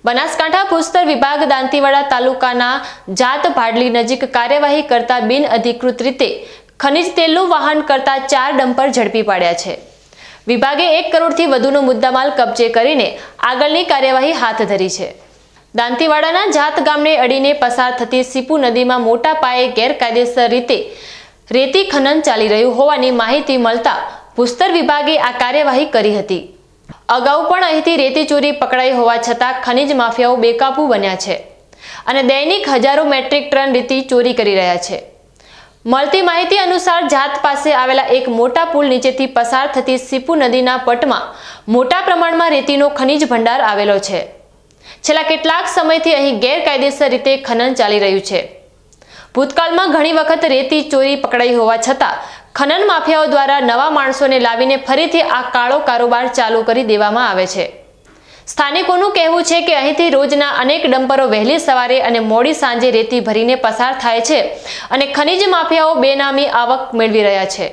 બનાસકાંઠા ભૂસ્તર વિભાગ દાંતીવાડા તાલુકાના જાત ભાડલી નજીક કાર્યવાહી કરતા બિનઅધિકૃત રીતે ખનિજ તેલનું વહન કરતા 4 ડમ્પર ઝડપી પાડ્યા છે। વિભાગે 1 કરોડથી વધુનો મુદ્દામાલ કબજે કરીને આગળની કાર્યવાહી હાથ ધરી છે। દાંતીવાડાના જાત ગામને અડીને પસાર થતી સીપુ નદીમાં મોટા પાયે ગેરકાયદેસર રીતે રેતી ખનન ચાલી રહ્યું હોવાની માહિતી મળતા ભૂસ્તર વિભાગે આ કાર્યવાહી કરી હતી। અગાઉ પણ અહીંથી રેતી ચોરી પકડાઈ હોવા છતાં ખનિજ માફિયાઓ બેકાબૂ બન્યા છે અને દૈનિક હજારો મેટ્રિક ટન રેતી ચોરી કરી રહ્યા છે। મળતી માહિતી અનુસાર જાત પાસે આવેલા એક મોટા પુલ નીચેથી પસાર થતી સીપુ નદીના પટમાં મોટા પ્રમાણમાં રેતીનો ખનિજ ભંડાર આવેલો છે। છેલ્લા કેટલાક સમયથી અહીં ગેરકાયદેસર રીતે ખનન ચાલી રહ્યું છે। ભૂતકાળમાં ઘણી વખત રેતી ચોરી પકડાઈ હોવા છતાં ખનન માફિયાઓ દ્વારા નવા માણસોને લાવીને ફરીથી આ કાળો કારોબાર ચાલુ કરી દેવામાં આવે છે। સ્થાનિકોનું કહેવું છે કે અહીંથી રોજના અનેક ડમ્પરો વહેલી સવારે અને મોડી સાંજે રેતી ભરીને પસાર થાય છે અને ખનિજ માફિયાઓ બેનામી આવક મેળવી રહ્યા છે।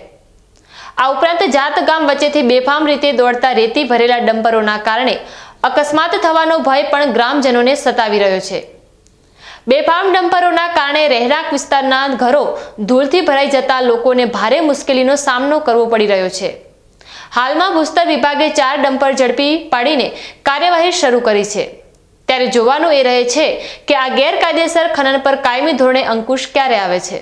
આ ઉપરાંત જાત ગામ વચ્ચેથી બેફામ રીતે દોડતા રેતી ભરેલા ડમ્પરોના કારણે અકસ્માત થવાનો ભય પણ ગ્રામજનોને સતાવી રહ્યો છે। બેફામ ડમ્પરોના કારણે રહેણાંક વિસ્તારના ઘરો ધૂળથી ભરાઈ જતા લોકોને ભારે મુશ્કેલીનો સામનો કરવો પડી રહ્યો છે। હાલમાં ભૂસ્તર વિભાગે 4 ડમ્પર ઝડપી પાડીને કાર્યવાહી શરૂ કરી છે। ત્યારે જોવાનું એ રહે છે કે આ ગેરકાયદેસર ખનન પર કાયમી ધોરણે અંકુશ ક્યારે આવે છે।